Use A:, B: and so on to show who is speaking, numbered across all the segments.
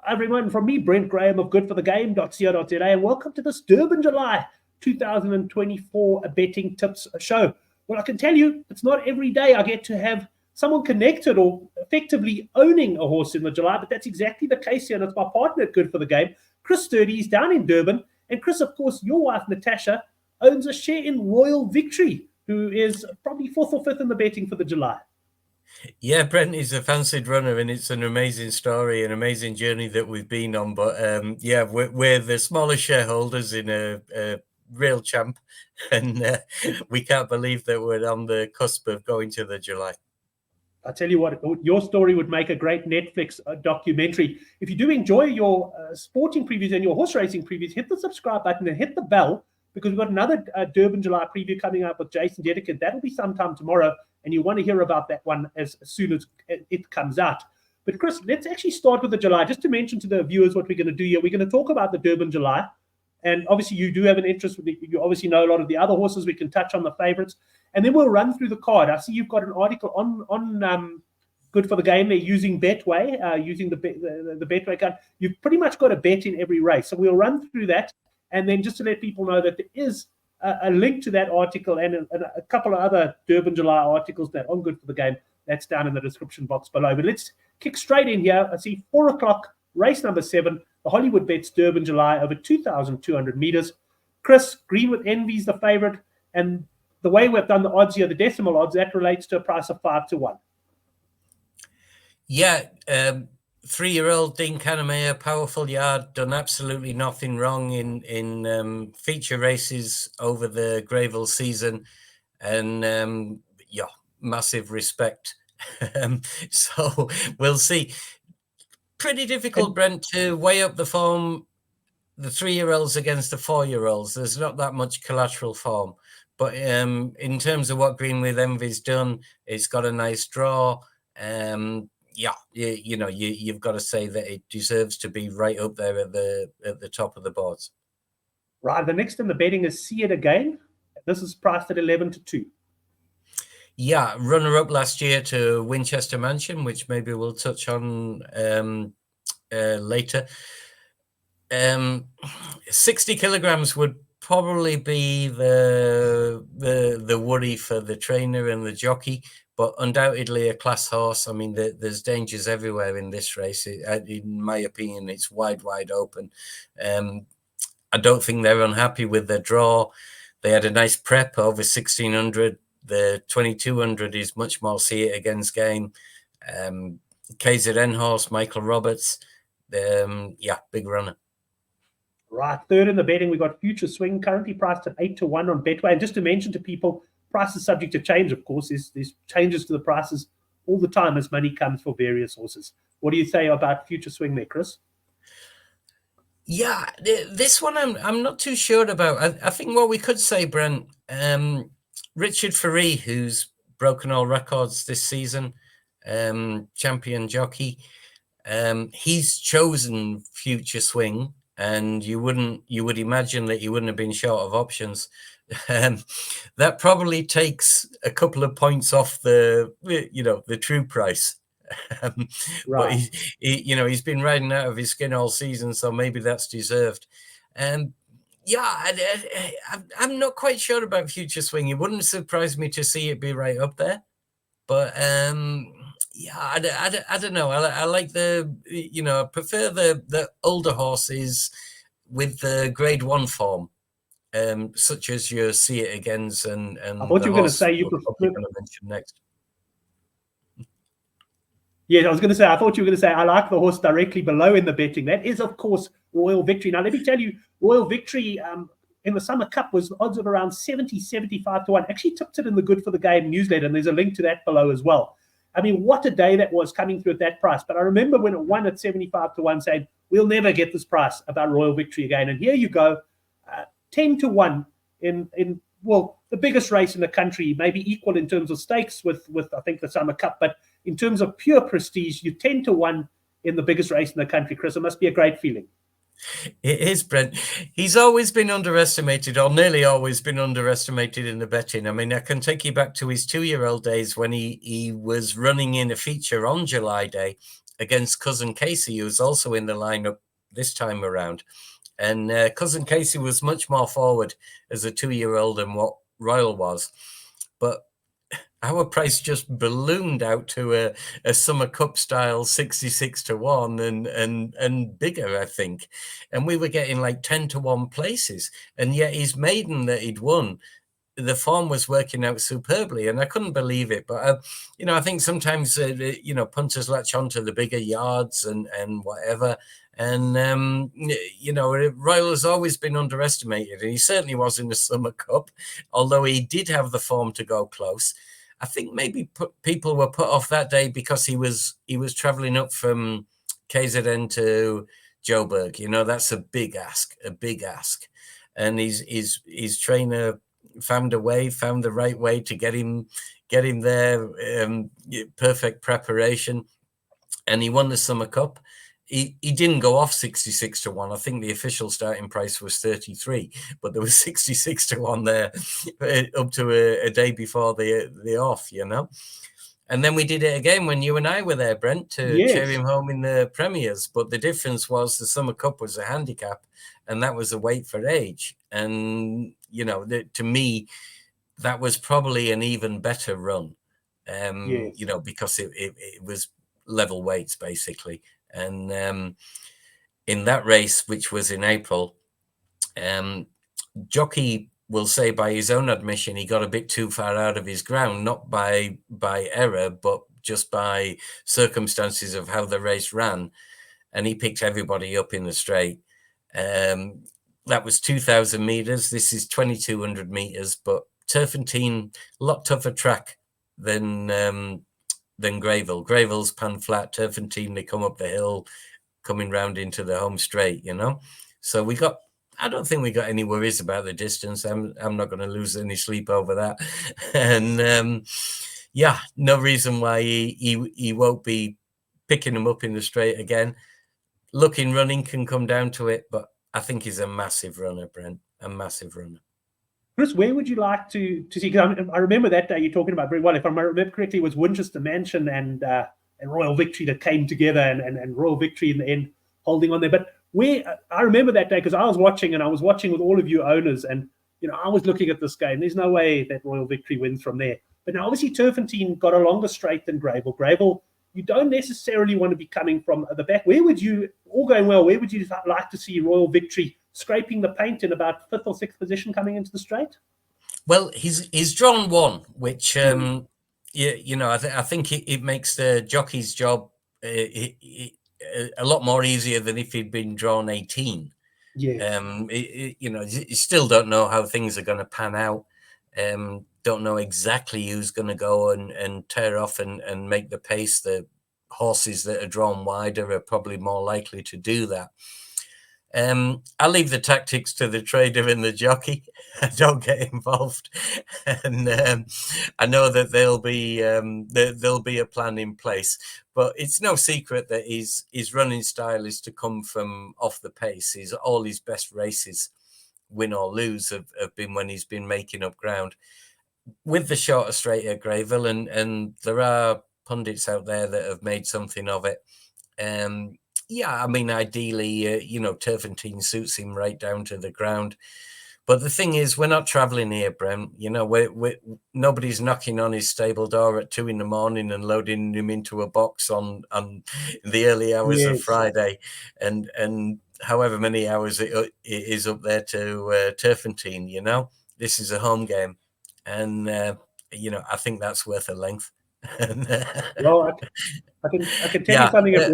A: everyone, from me, Brent Graham of goodforthegame.co.za, and welcome to this Durban July 2024 betting tips show. Well, I can tell you, it's not every day I get to have someone connected or effectively owning a horse in the July, but that's exactly the case here, and it's my partner at Good for the Game, Chris Sturdy. He's down in Durban, and Chris, of course, your wife, Natasha, owns a share in Royal Victory, who is probably fourth or fifth in the betting for the July.
B: Yeah, Brent is a fancied runner, and it's an amazing story, an amazing journey that we've been on. But yeah, we're the smaller shareholders in a real champ, and we can't believe that we're on the cusp of going to the July.
A: I tell you what, your story would make a great Netflix documentary. If you do enjoy your sporting previews and your horse racing previews, hit the subscribe button and hit the bell, because we've got another Durban July preview coming up with Jason Dedeker. That'll be sometime tomorrow, and you want to hear about that one as soon as it comes out. But Chris, let's actually start with the July. Just to mention to the viewers what we're going to do here. We're going to talk about the Durban July. And obviously you do have an interest. You obviously know a lot of the other horses. We can touch on the favorites. And then we'll run through the card. I see you've got an article on Good for the Game. They're using Betway, using the Betway card. You've pretty much got a bet in every race. So we'll run through that. And then just to let people know that there is a link to that article and a couple of other Durban July articles that on Good for the Game. That's down in the description box below. But let's kick straight in here. I see 4 o'clock, race number 7, the Hollywoodbets Durban July over 2,200 meters. Chris, Green with Envy's the favorite. And the way we've done the odds here, the decimal odds, that relates to a price of 5-1.
B: Yeah, 3-year-old Dean Canamea, powerful yard, done absolutely nothing wrong in feature races over the Greyville season, and yeah, massive respect. So we'll see. Pretty difficult, Brent, to weigh up the form, the 3-year-olds against the 4-year-olds. There's not that much collateral form. But in terms of what Green with Envy's done, it's got a nice draw. Yeah, you've got to say that it deserves to be right up there at the top of the boards.
A: Right. The next in the betting is See It Again. This is priced at 11-2.
B: Yeah, runner-up last year to Winchester Mansion, which maybe we'll touch on later. 60 kilograms would probably be the worry for the trainer and the jockey, but undoubtedly a class horse. I mean, there's dangers everywhere in this race. In my opinion, it's wide open. I don't think they're unhappy with their draw. They had a nice prep over 1,600. The 2,200 is much more See It Again's game. KZN horse, Michael Roberts. Yeah, big runner.
A: Right. Third in the betting, we got Future Swing, currently priced at 8-1 on Betway. And just to mention to people, prices subject to change, of course. There's changes to the prices all the time as money comes for various horses. What do you say about Future Swing there, Chris?
B: Yeah, this one I'm not too sure about. I think what we could say, Brent, Richard Faree, who's broken all records this season, champion jockey, he's chosen Future Swing, and you would imagine that he wouldn't have been short of options. That probably takes a couple of points off the true price. Right. But he's been riding out of his skin all season, so maybe that's deserved. Yeah, I'm not quite sure about Future Swing. It wouldn't surprise me to see it be right up there. But yeah, I don't know. I like I prefer the older horses with the grade 1 form, such as your See It Again's and
A: I thought you were going to say you prefer
B: going to mention next.
A: Yeah, I was going to say, I thought you were going to say, I like the horse directly below in the betting. That is, of course, Royal Victory. Now, let me tell you, Royal Victory in the Summer Cup was odds of around 75-1. Actually tipped it in the Good for the Game newsletter, and there's a link to that below as well. I mean, what a day that was coming through at that price. But I remember when it won at 75-1 saying, we'll never get this price about Royal Victory again. And here you go, 10-1 in the biggest race in the country, maybe equal in terms of stakes with I think, the Summer Cup. But in terms of pure prestige, you're 10-1 in the biggest race in the country, Chris. It must be a great feeling.
B: It is, Brent. He's always been underestimated, or nearly always been underestimated in the betting. I mean, I can take you back to his 2-year-old days when he was running in a feature on July Day against Cousin Casey, who was also in the lineup this time around. And Cousin Casey was much more forward as a 2-year-old than what Royal was. But our price just ballooned out to a Summer Cup style 66-1 and bigger, I think. And we were getting like 10-1 places. And yet his maiden that he'd won, the form was working out superbly, and I couldn't believe it. But I think sometimes punters latch onto the bigger yards and whatever. And Royal has always been underestimated, and he certainly was in the Summer Cup, although he did have the form to go close. I think maybe people were put off that day because he was traveling up from KZN to Joburg. That's a big ask, and his trainer found the right way to get him there. Perfect preparation, and he won the Summer Cup. He didn't go off 66-1. I think the official starting price was 33, but there was 66-1 there up to a day before the off, And then we did it again when you and I were there, Brent, to cheer him home in the premiers. But the difference was the Summer Cup was a handicap, and that was a weight for age. And to me, that was probably an even better run, because it was level weights basically. And in that race, which was in April, Jockey will say by his own admission, he got a bit too far out of his ground, not by error, but just by circumstances of how the race ran. And he picked everybody up in the straight. That was 2,000 meters. This is 2,200 meters, but Turpentine, a lot tougher track than Grayville. Grayville's pan flat. Turpentine, they come up the hill, coming round into the home straight, So I don't think we got any worries about the distance. I'm not going to lose any sleep over that. And no reason why he won't be picking him up in the straight again. Running can come down to it, but I think he's a massive runner, Brent, a massive runner.
A: Chris, where would you like to see? Because I remember that day you're talking about very well. If I remember correctly, it was Winchester Mansion and Royal Victory that came together, and Royal Victory in the end holding on there. But I remember that day because I was watching with all of you owners, and I was looking at this game. There's no way that Royal Victory wins from there. But now obviously Turpentine got a longer straight than Grayville. Grayville, you don't necessarily want to be coming from the back. Where would you, all going well, where would you like to see Royal Victory scraping the paint in about 5th or 6th position coming into the straight?
B: Well, he's drawn 1, which I think it makes the jockey's job a lot more easier than if he'd been drawn 18. You still don't know how things are going to pan out. Don't know exactly who's going to go and tear off and make the pace. The horses that are drawn wider are probably more likely to do that. I leave the tactics to the trader and the jockey. I don't get involved, and I know that there'll be a plan in place. But it's no secret that his running style is to come from off the pace. All his best races, win or lose, have been when he's been making up ground with the shorter straight at Grayville, and there are pundits out there that have made something of it. Ideally, Turpentine suits him right down to the ground. But the thing is, we're not traveling here, Brent. Nobody's knocking on his stable door at 2 a.m. and loading him into a box on the early hours of Friday, and however many hours it is up there to Turpentine. This is a home game, and I think that's worth a length.
A: Well, I can tell you something. If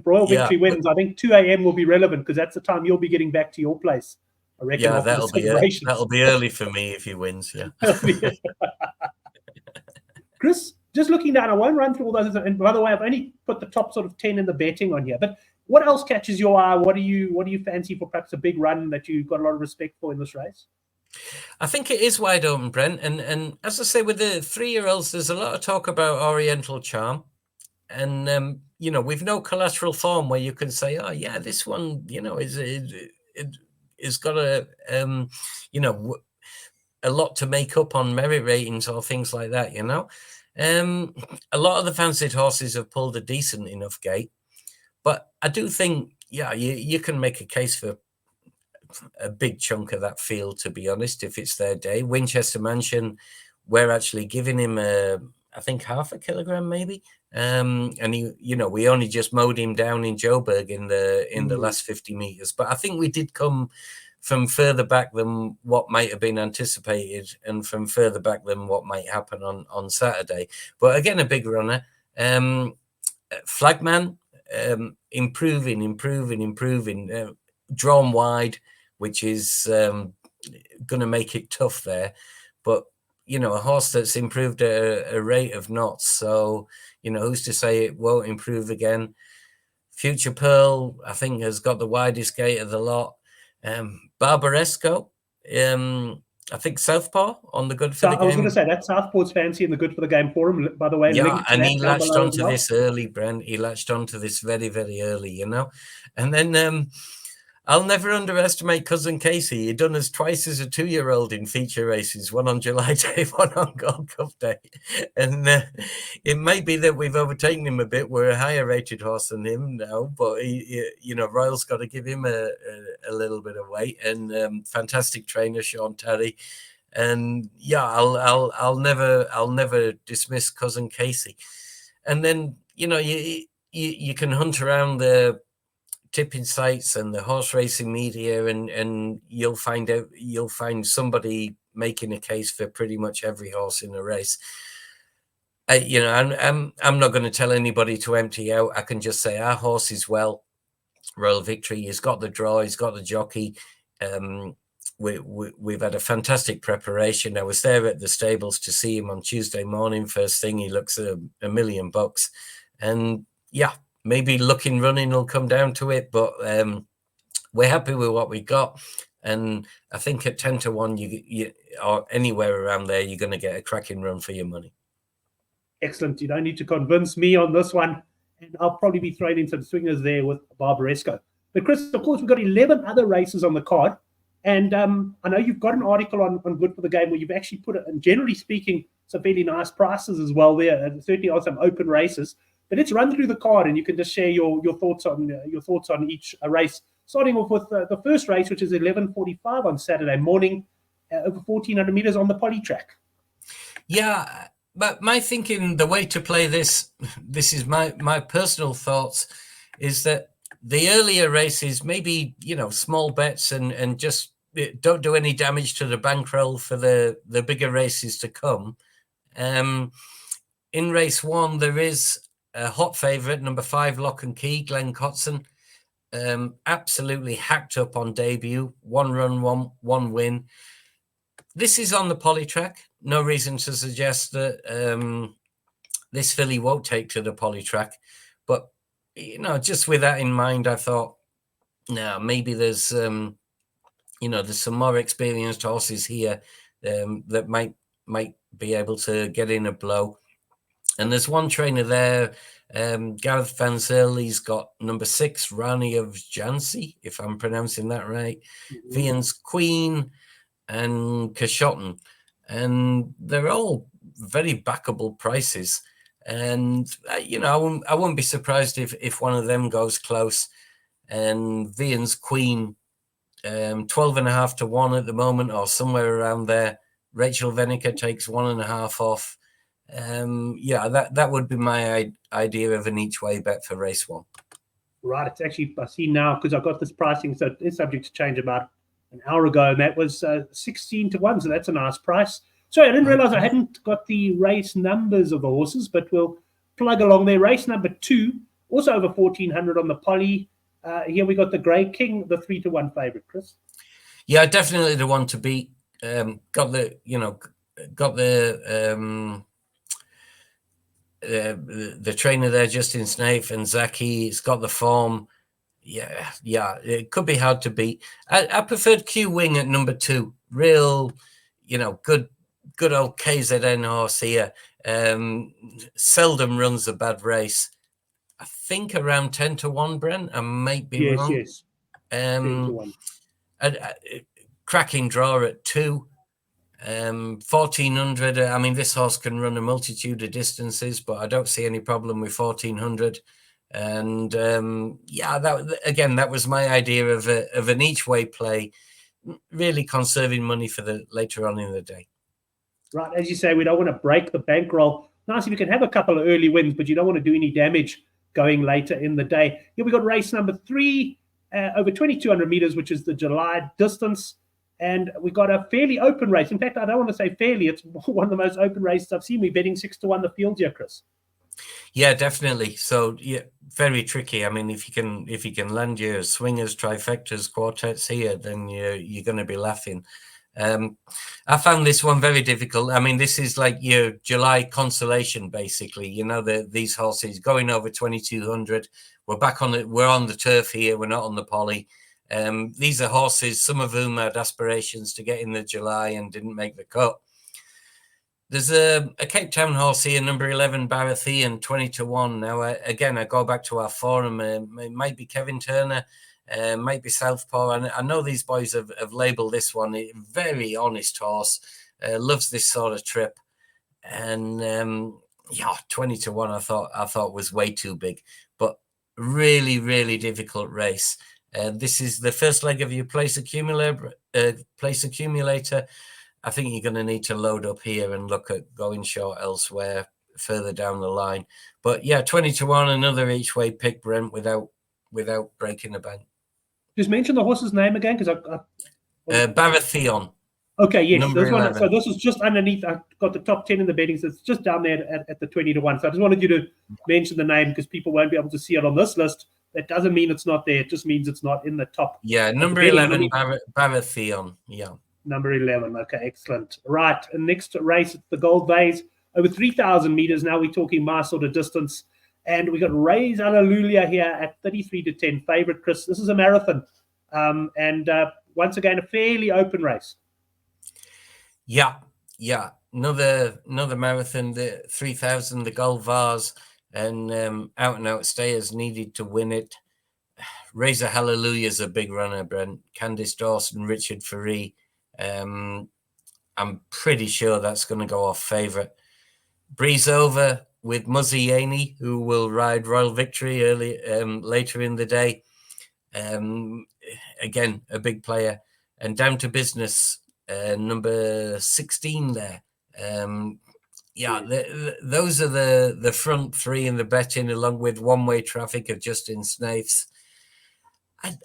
A: Royal Victory wins, I think 2 a.m. will be relevant because that's the time you'll be getting back to your place. I reckon.
B: Yeah, that'll be early for me if he wins. Yeah.
A: Chris, just looking down, I won't run through all those. And by the way, I've only put the top sort of 10 in the betting on here. But what else catches your eye? What do you fancy for perhaps a big run that you've got a lot of respect for in this race?
B: I think it is wide open, Brent. And as I say, with the 3-year-olds, there's a lot of talk about Oriental Charm. And, we've no collateral form where you can say, oh, yeah, this one, is got a lot to make up on merit ratings or things like that, A lot of the fancied horses have pulled a decent enough gate, but I do think, yeah, you can make a case for a big chunk of that field, to be honest, if it's their day. Winchester Mansion, we're actually giving him I think half a kilogram maybe. And he, we only just mowed him down in Joburg in the last 50 meters. But I think we did come from further back than what might have been anticipated, and from further back than what might happen on Saturday. But again, a big runner. Flagman, improving, drawn wide, which is going to make it tough there. But, a horse that's improved at a rate of knots. So, who's to say it won't improve again? Future Pearl, I think, has got the widest gate of the lot. Barbaresco, I think Southpaw on the good for the game.
A: I was going to say that Southpaw's fancy and the good for the game for him, by the way.
B: Yeah, and he latched onto this early, Brent. He latched onto this very, very early, And then I'll never underestimate Cousin Casey. He done us twice as a 2-year-old in feature races, one on July Day, one on Gold Cup Day. And it might be that we've overtaken him a bit. We're a higher rated horse than him now, but Royal's got to give him a little bit of weight. And fantastic trainer, Sean Terry. And yeah, I'll never dismiss Cousin Casey. And then you can hunt around the tipping sites and the horse racing media, and you'll find somebody making a case for pretty much every horse in a race. I'm not going to tell anybody to empty out. I can just say our horse is well. Royal Victory. He's got the draw. He's got the jockey. We've had a fantastic preparation. I was there at the stables to see him on Tuesday morning. First thing, he looks $1 million, and yeah. Maybe looking running will come down to it, but we're happy with what we got. And I think at 10-1, you or anywhere around there, you're going to get a cracking run for your money.
A: Excellent. You don't need to convince me on this one. And I'll probably be throwing in some swingers there with Barbaresco. But Chris, of course, we've got 11 other races on the card. And I know you've got an article on Good for the Game where you've actually put it, and generally speaking, some fairly nice prices as well there. And certainly are some open races. But let's run through the card, and you can just share your thoughts on each race. Starting off with the first race, which is 11:45 on Saturday morning, over 1,400 meters on the poly track.
B: Yeah, but my thinking, the way to play this is my personal thoughts, is that the earlier races, maybe small bets and just don't do any damage to the bankroll for the bigger races to come. In race 1, there is a hot favourite, number 5, Lock and Key, Glenn Cotson. Absolutely hacked up on debut. 1 run, one win. This is on the poly track. No reason to suggest that this filly won't take to the poly track. But, just with that in mind, I thought, now maybe there's, there's some more experienced horses here that might be able to get in a blow. And there's one trainer there, Gareth Van Zyl. He's got number 6, Rani of Jansi, if I'm pronouncing that right, Vian's Queen, and Kashotten. And they're all very backable prices. And, I wouldn't be surprised if one of them goes close. And Vian's Queen, 12.5 to 1 at the moment, or somewhere around there. Rachel Venica takes 1.5 off. That would be my idea of an each way bet for race 1.
A: Right, it's actually, I see now, because I've got this pricing, so it's subject to change about an hour ago, and that was 16 to 1, so that's a nice price. Sorry, I didn't realize I hadn't got the race numbers of the horses, but we'll plug along there. Race number 2, also over 1,400 on the poly. Here we got the Grey King, the 3 to 1 favorite, Chris.
B: Yeah, definitely the one to beat. Got the trainer there, Justin Snaith, and Zaki. It's got the form. Yeah, it could be hard to beat. I preferred Q Wing at number 2. Real, good old KZN horse here. Seldom runs a bad race. I think around 10 to 1, Brent. I might be wrong.
A: Yes. 10 to 1.
B: Cracking draw at 2. 1400. I mean, this horse can run a multitude of distances, but I don't see any problem with 1400. And yeah, that was my idea of an each way play, really conserving money for the later on in the day.
A: Right, as you say, we don't want to break the bankroll. Nice if you can have a couple of early wins, but you don't want to do any damage going later in the day. Here we got race number 3 over 2,200 meters, which is the July distance. And we got a fairly open race. In fact, I don't want to say fairly. It's one of the most open races I've seen. We're betting 6-1 the field here, Chris.
B: Yeah, definitely. So yeah, very tricky. I mean, if you can land your swingers, trifectas, quartets here, then you're going to be laughing. I found this one very difficult. I mean, this is like your July consolation, basically. You know, these horses going over 2,200. We're on the turf here. We're not on the poly. These are horses, some of whom had aspirations to get in the July and didn't make the cut. There's a Cape Town horse here, number 11, Baratheon, 20-1. Now, again, I go back to our forum. It might be Kevin Turner, might be Southpaw. And I know these boys have labelled this one a very honest horse, loves this sort of trip. And yeah, 20-1, I thought was way too big, but really, really difficult race. This is the first leg of your place accumulator. I think you're going to need to load up here and look at going short elsewhere further down the line. But yeah, 20-1, another each way pick, Brent, without breaking the bank.
A: Just mention the horse's name again, because
B: Baratheon.
A: Okay, yes,
B: number
A: this one.
B: 11.
A: So this is just underneath. I've got the top 10 in the betting, so it's just down there at the 20-1. So I just wanted you to mention the name because people won't be able to see it on this list. That doesn't mean it's not there. It just means it's not in the top.
B: Yeah, number 11, Baratheon. Yeah.
A: Number 11. Okay, excellent. Right, and next race, it's the Gold Vase, over 3,000 meters. Now we're talking my sort of distance. And we got Raise Alleluia here at 33-10 favorite, Chris. This is a marathon. And once again, a fairly open race.
B: Yeah. Another marathon, the 3,000, the Gold Vase, and out and out stayers needed to win it. Razor Hallelujah is a big runner, Brent. Candice Dawson, Richard Ferree. I'm pretty sure that's going to go off favourite. Breeze Over with Muzzy Yaney, who will ride Royal Victory later in the day. Again, a big player. And Down to Business, number 16 there. Those are the front three in the betting, along with One Way Traffic of Justin Snaiths.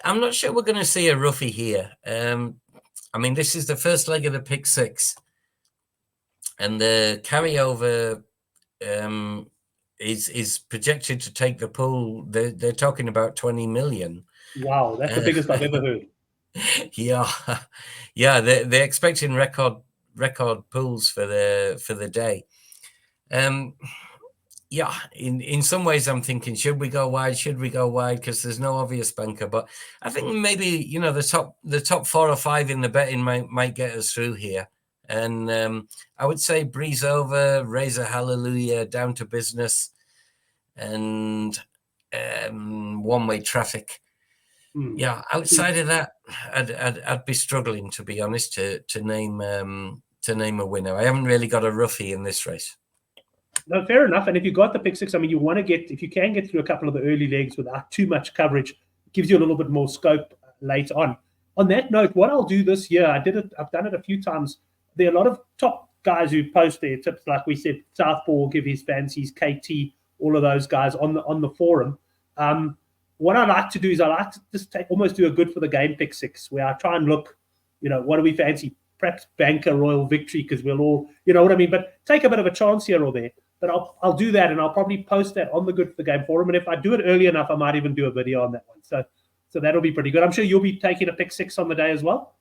B: I'm not sure we're going to see a roughie here. I mean, this is the first leg of the pick six, and the carryover is projected to take the pool. They're talking about 20 million.
A: Wow, that's the biggest I've ever heard.
B: Yeah, they're expecting record pools for the day. Yeah, in some ways I'm thinking, should we go wide? Because there's no obvious banker. But I think maybe, the top 4 or 5 in the betting might get us through here. And I would say Breeze Over, Razor Hallelujah, Down to Business, and One Way Traffic. Yeah, outside of that, I'd be struggling, to be honest, to name a winner. I haven't really got a roughie in this race.
A: No, fair enough. And if you got the pick six, I mean, you want to if you can get through a couple of the early legs without too much coverage, it gives you a little bit more scope later on. On that note, what I'll do this year, I've done it a few times. There are a lot of top guys who post their tips, like we said, Southpaw will give his fancies, KT, all of those guys on the forum. What I like to do is I like to just almost do a good for the game pick six, where I try and look, what do we fancy? Perhaps banker Royal Victory, because we'll all, you know what I mean? But take a bit of a chance here or there. But I'll do that, and I'll probably post that on the Good for the Game forum. And if I do it early enough, I might even do a video on that one. So that'll be pretty good. I'm sure you'll be taking a pick six on the day as well.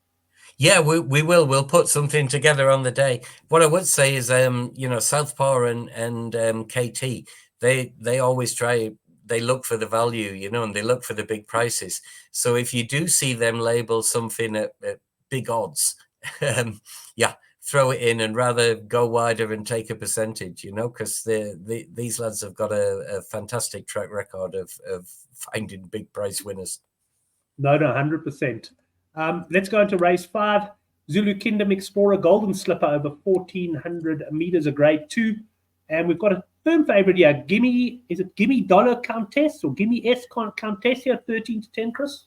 B: Yeah, we will. We'll put something together on the day. What I would say is, Southpaw and KT, they always try. They look for the value, and they look for the big prices. So if you do see them label something at big odds, throw it in and rather go wider and take a percentage, because these lads have got a fantastic track record of finding big price winners.
A: No, 100%. Let's go into race 5. Zulu Kingdom Explorer Golden Slipper over 1,400 meters, a grade 2. And we've got a firm favorite here. Gimme Dollar Countess or Gimme S Countess here, 13 to 10, Chris?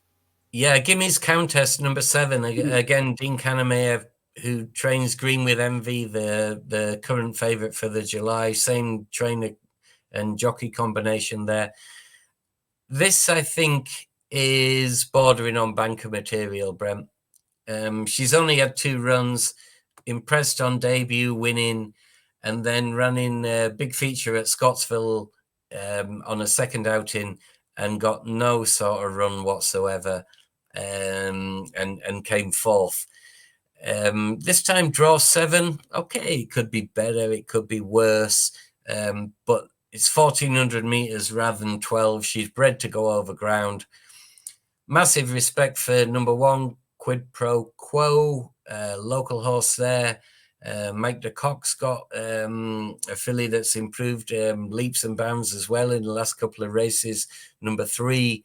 B: Yeah, Gimme's Countess, number 7. Again, Dean Kanemayer, who trains Green with Envy, the current favorite for the July. Same trainer and jockey combination there. This, I think, is bordering on banker material, Brent. She's only had 2 runs, impressed on debut, winning, and then running a big feature at Scottsville on a second outing and got no sort of run whatsoever, and came 4th. This time, draw 7. Okay, it could be better, it could be worse, but it's 1,400 meters rather than 12. She's bred to go over ground. Massive respect for number 1, Quid Pro Quo, local horse there. Mike de Kock's got a filly that's improved leaps and bounds as well in the last couple of races. Number 3,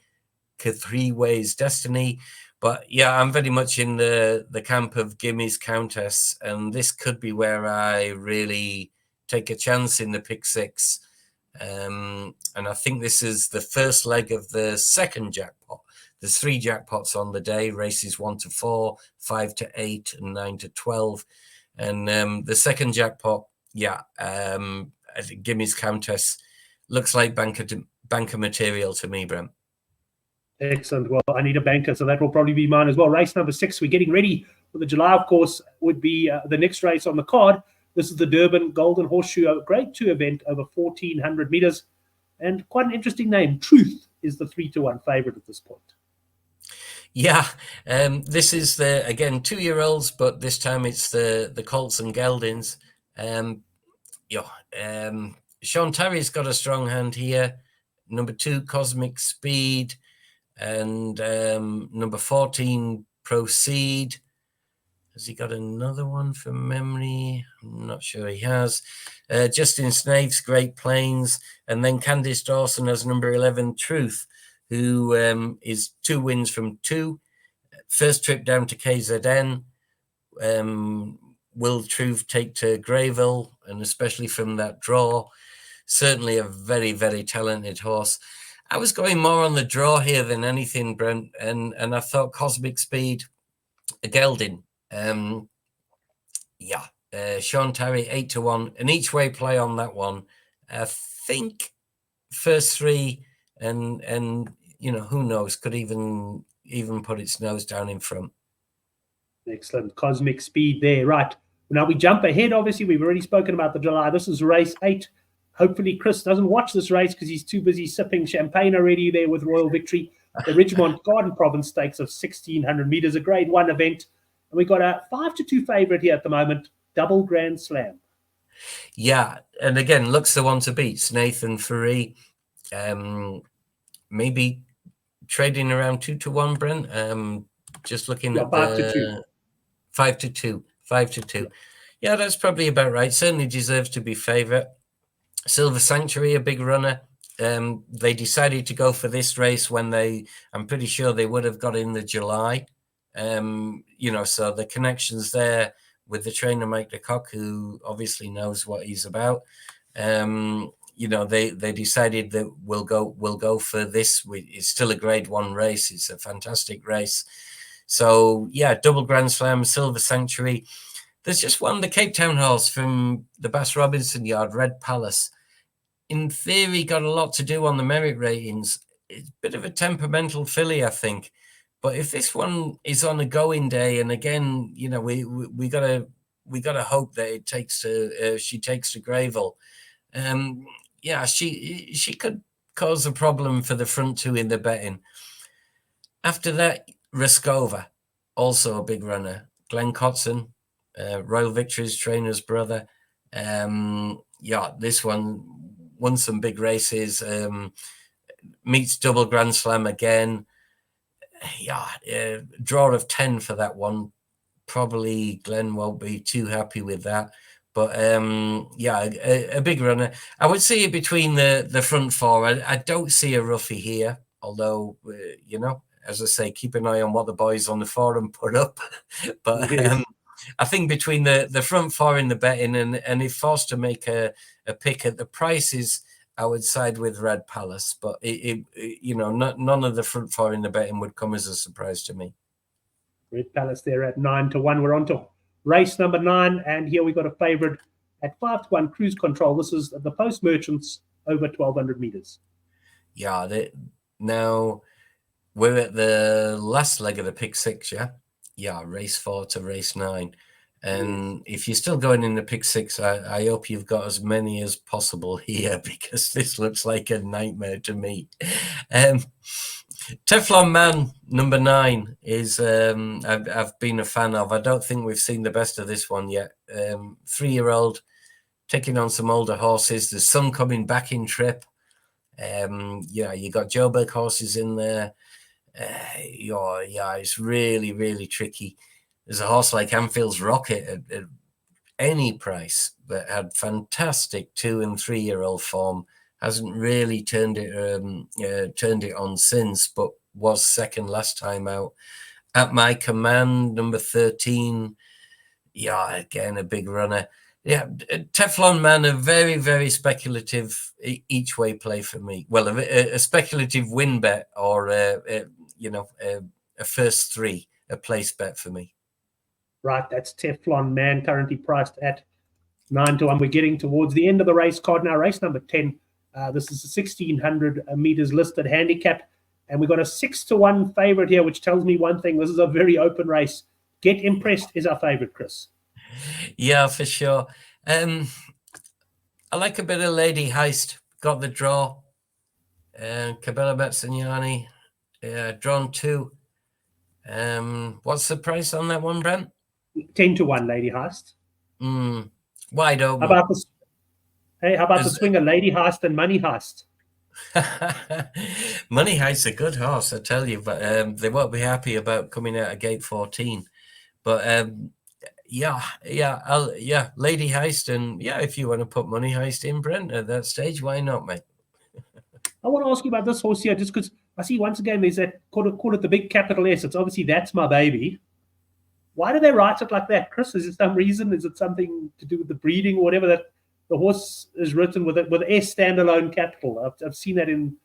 B: Three Ways Destiny. But yeah, I'm very much in the camp of Gimme's Countess, and this could be where I really take a chance in the pick 6. And I think this is the first leg of the second jackpot. There's 3 jackpots on the day, races 1 to 4, 5 to 8, and 9 to 12. And the second jackpot, I think Gimme's Countess looks like banker material to me, Brent.
A: Excellent. Well, I need a banker, so that will probably be mine as well. Race number 6, we're getting ready for the July, of course, would be the next race on the card. This is the Durban Golden Horseshoe, a grade 2 event over 1,400 meters. And quite an interesting name. Truth is the 3 to 1 favorite at this point.
B: Yeah, this is the, again, 2-year-olds, but this time it's the Colts and Geldings. Sean Terry's got a strong hand here. Number 2, Cosmic Speed, and number 14, Proceed. Has he got another one from memory? I'm not sure he has. Justin Snaith's Great Plains, and then Candice Dawson as number 11, Truth, who is 2 wins from 2. First trip down to KZN. Will Truth take to Greyville, and especially from that draw? Certainly a very, very talented horse. I was going more on the draw here than anything, Brent, and I thought Cosmic Speed, a gelding. Sean Terry, 8 to 1, an each way play on that one. I think first 3, and who knows, could even put its nose down in front.
A: Excellent. Cosmic Speed there. Right. Now we jump ahead. Obviously, we've already spoken about the July. This is race 8. Hopefully, Chris doesn't watch this race because he's too busy sipping champagne already there with Royal Victory. The Ridgemont Garden Province Stakes of 1,600 meters, a grade 1 event. And we got a 5 to 2 favorite here at the moment, Double Grand Slam.
B: Yeah, and again, looks the one to beat. Nathan Faree, maybe trading around 2 to 1, Brent. Just looking at
A: 5 to 2.
B: 5 to 2. 5 to 2. Yeah, that's probably about right. Certainly deserves to be favorite. Silver Sanctuary, a big runner. They decided to go for this race when I'm pretty sure they would have got in the July. So the connections there with the trainer Mike de Kock, who obviously knows what he's about. They decided that we'll go for this. It's still a grade 1 race. It's a fantastic race. So yeah, Double Grand Slam, Silver Sanctuary. There's just one, the Cape Town horse from the Bass Robinson yard, Red Palace. In theory, got a lot to do on the merit ratings. It's a bit of a temperamental filly, I think. But if this one is on a going day, and again, we gotta hope that it takes to she takes to Greyville. She could cause a problem for the front 2 in the betting. After that, Raskova, also a big runner. Glenn Cotson, Royal Victory's trainer's brother. This one won some big races. Meets Double Grand Slam again. Draw of 10 for that one. Probably Glenn won't be too happy with that. But a big runner. I would see it between the front 4. I don't see a roughie here, although, as I say, keep an eye on what the boys on the forum put up. But I think between the front four in the betting and if forced to make a pick at the prices, I would side with Red Palace. But none of the front four in the betting would come as a surprise to me.
A: Red Palace there at 9-1. We're on to race number 9, and here we've got a favourite at 5-1, Cruise Control. This is the Post Merchants over 1,200 metres.
B: Yeah, now we're at the last leg of the pick 6, yeah? Yeah, race 4 to race 9. And if you're still going in the pick 6, I hope you've got as many as possible here, because this looks like a nightmare to me. Teflon Man, number 9, is I've been a fan of. I don't think we've seen the best of this one yet. 3-year-old taking on some older horses. There's some coming back in trip. You got Joburg horses in there. It's really, really tricky. There's a horse like Anfield's Rocket at any price that had fantastic 2- and 3-year-old form. Hasn't really turned it on since, but was second last time out. At My Command, number 13. Yeah, again, a big runner. Yeah, Teflon Man, a very, very speculative each way play for me. Well, a speculative win bet or a first 3, a place bet for me.
A: Right, that's Teflon Man, currently priced at 9-1. We're getting towards the end of the race card now. Race number 10. This is a 1,600 meters listed handicap, and we've got a 6-1 favorite here, which tells me one thing: this is a very open race. Get Impressed is our favorite, Chris.
B: Yeah, for sure. I like a bit of Lady Heist. Got the draw. Cabela Betzignani, drawn 2. What's the price on that one, Brent?
A: 10-1, Lady Heist.
B: Wide open.
A: How about the swinger Lady Heist and Money Heist?
B: Money Heist's a good horse, I tell you, but they won't be happy about coming out of gate 14. But Lady Heist, and if you want to put Money Heist in, Brent, at that stage, why not, mate?
A: I want to ask you about this horse here, just because I see once again there's that call it the big capital S. It's obviously That's My Baby. Why do they write it like that, Chris? Is it some reason? Is it something to do with the breeding or whatever, that the horse is written with S standalone capital? I've seen that in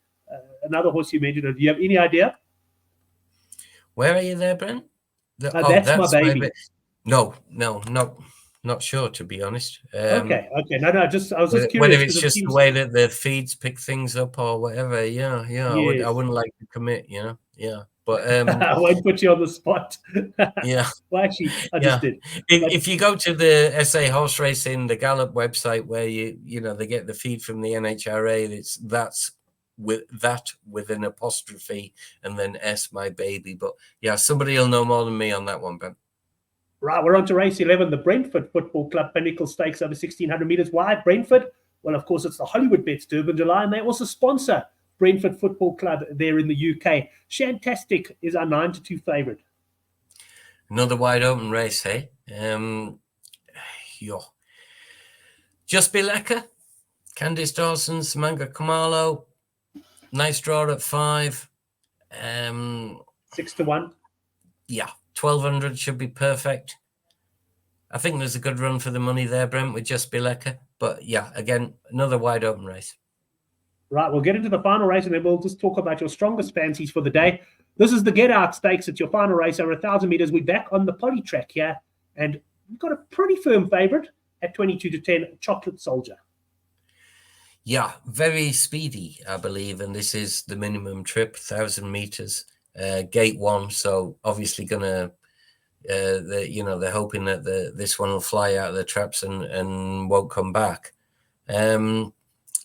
A: another horse you mentioned. Do you have any idea?
B: Where are you there, Brent?
A: That's My Baby.
B: No, not sure, to be honest.
A: Okay. No, I was just curious.
B: Whether it's just the way that the feeds pick things up or whatever. Yeah.
A: Yes.
B: I wouldn't like to commit, Yeah. But
A: I won't put you on the spot.
B: Yeah.
A: Well, actually, I just did.
B: If you go to the SA Horse Racing, the Gallup website, where they get the feed from the NHRA, that's with an apostrophe and then S My Baby. But yeah, somebody will know more than me on that one, Ben.
A: Right, we're on to race 11, the Brentford Football Club Pinnacle Stakes over 1,600 meters. Why Brentford? Well, of course, it's the Hollywoodbets Durban July, and they also sponsor Brentford Football Club there in the UK. Shantastic is our 9-2 favorite.
B: Another wide open race, hey? Just Be Lekker, Candice Dawson, Samanga Kamalo. Nice draw at 5.
A: 6-1.
B: Yeah, 1,200 should be perfect. I think there's a good run for the money there, Brent, with Just Be Lekker. But yeah, again, another wide open race. Right,
A: we'll get into the final race, and then we'll just talk about your strongest fancies for the day. This is the Get Out Stakes. It's your final race over 1,000 meters. We're back on the poly track here, and we've got a pretty firm favorite at 22-10, Chocolate Soldier.
B: Yeah, very speedy, I believe, and this is the minimum trip, 1,000 meters, gate 1. So obviously gonna, they're hoping that this one will fly out of the traps and won't come back.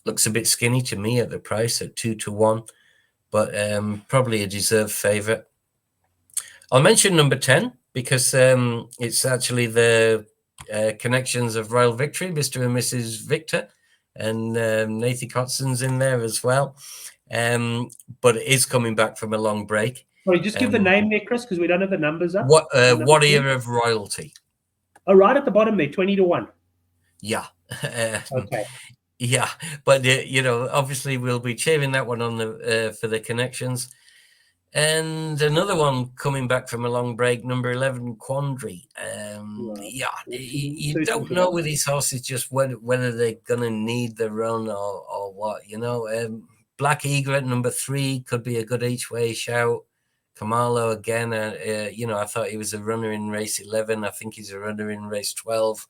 B: Looks a bit skinny to me at the price at 2-1, but probably a deserved favorite. I'll mention number 10 because it's actually the connections of Royal Victory, Mr. and Mrs. Victor, and Nathan Cotson's in there as well. But it is coming back from a long break.
A: Sorry, just give the name there, Chris, because we don't have the numbers up.
B: Warrior of Royalty.
A: Oh, right at the bottom there, 20-1.
B: Yeah.
A: Okay.
B: Yeah, but obviously we'll be cheering that one on for the connections. And another one coming back from a long break, number 11, Quandary. Yeah, you don't know with these horses just whether they're going to need the run or what, you know. Black Eagle at number 3 could be a good each-way shout. Kamalo again, you know, I thought he was a runner in race 11. I think he's a runner in race 12.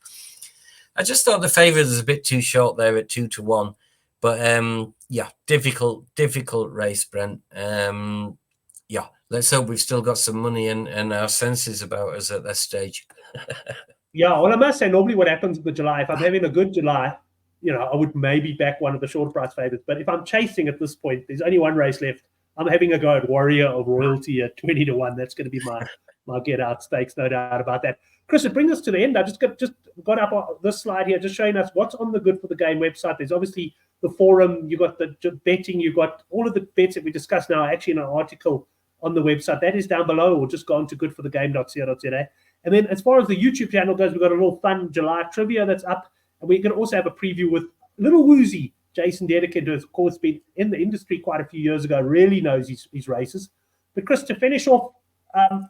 B: I just thought the favourite was a bit too short there at 2-1. But, yeah, difficult race, Brent. Yeah, let's hope we've still got some money and our senses about us at this stage.
A: Yeah, well, I must say, normally what happens in the July, if I'm having a good July, you know, I would maybe back one of the short price favorites. But if I'm chasing at this point, there's only one race left. I'm having a go at Warrior of Royalty at 20-1. That's going to be my get out stakes, no doubt about that. Chris, it brings us to the end. I just got up this slide here, just showing us what's on the Good for the Game website. There's obviously the forum, you got the betting, you got all of the bets that we discussed now, actually in an article on the website. That is down below, or just go on to goodforthegame.co.za. And then as far as the YouTube channel goes, we've got a little fun July trivia that's up. And we're going to also have a preview with little woozy Jason Dedekind, who has, of course, been in the industry quite a few years ago, really knows his races. But Chris, to finish off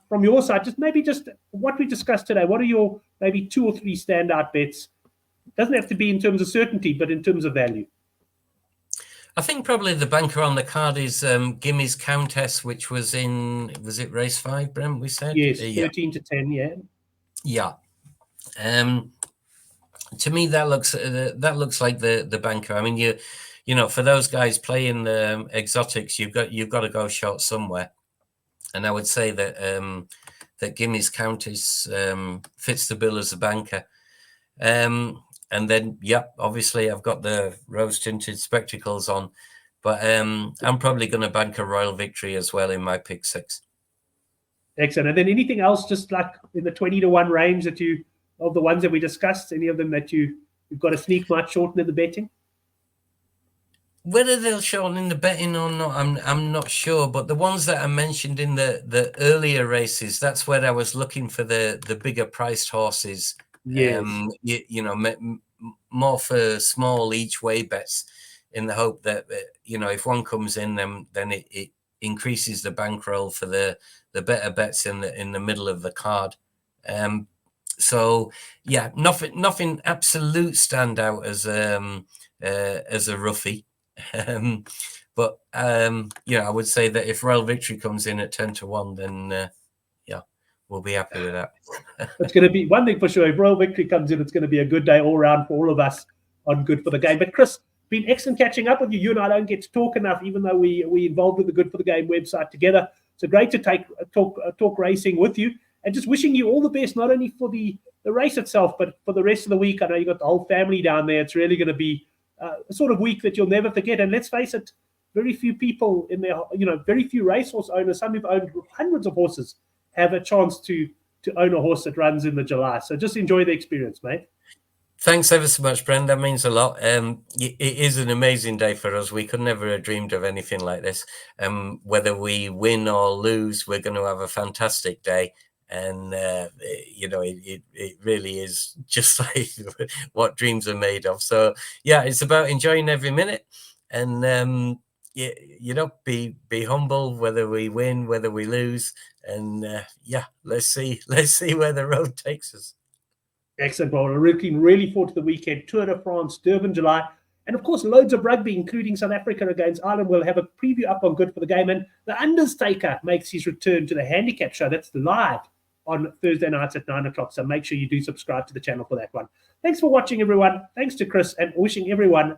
A: from your side, just what we discussed today, what are your maybe 2 or 3 standout bets? Doesn't have to be in terms of certainty, but in terms of value.
B: I think probably the banker on the card is Gimmy's Countess, which was it race 5, Brent, we said?
A: Yes, 13-10, yeah.
B: Yeah. To me, that looks like the banker. I mean, you know, for those guys playing the exotics, you've got to go short somewhere. And I would say that that Gimmy's Countess fits the bill as a banker. And then, yeah, obviously I've got the rose-tinted spectacles on, but I'm probably going to bank a Royal Victory as well in my pick 6.
A: Excellent. And then anything else, just like in the 20-1 range of the ones that we discussed, any of them that you've got a sneak might shorten in the betting?
B: Whether they'll shorten in the betting or not, I'm not sure. But the ones that I mentioned in the earlier races, that's where I was looking for the bigger priced horses.
A: Yes.
B: You know, more for small each way bets, in the hope that you know, if one comes in, then it increases the bankroll for the better bets in the middle of the card. So yeah, nothing absolute standout as a roughie. But you know, I would say that if Royal Victory comes in at 10-1, then yeah, we'll be happy with that.
A: It's going to be one thing for sure. If Royal Victory comes in, it's going to be a good day all round for all of us on Good for the Game. But Chris, been excellent catching up with you. You and I don't get to talk enough, even though we involved with the Good for the Game website together. So great to talk racing with you, and just wishing you all the best, not only for the race itself, but for the rest of the week. I know you got the whole family down there. It's really going to be a sort of week that you'll never forget. And let's face it, very few people in there, you know, very few racehorse owners, some who've owned hundreds of horses, have a chance to own a horse that runs in the July. So just enjoy the experience, mate.
B: Thanks ever so much, Brent. That means a lot. It is an amazing day for us. We could never have dreamed of anything like this. Whether we win or lose, we're going to have a fantastic day. And, you know, it really is just like what dreams are made of. So, yeah, it's about enjoying every minute and, you know, be humble, whether we win, whether we lose. And, yeah, let's see where the road takes us.
A: Excellent. Well, we're looking really forward to the weekend. Tour de France, Durban, July. And, of course, loads of rugby, including South Africa against Ireland. We'll have a preview up on Good for the Game. And the Undertaker makes his return to the handicap show. That's live on Thursday nights at 9 o'clock. So make sure you do subscribe to the channel for that one. Thanks for watching, everyone. Thanks to Chris, and wishing everyone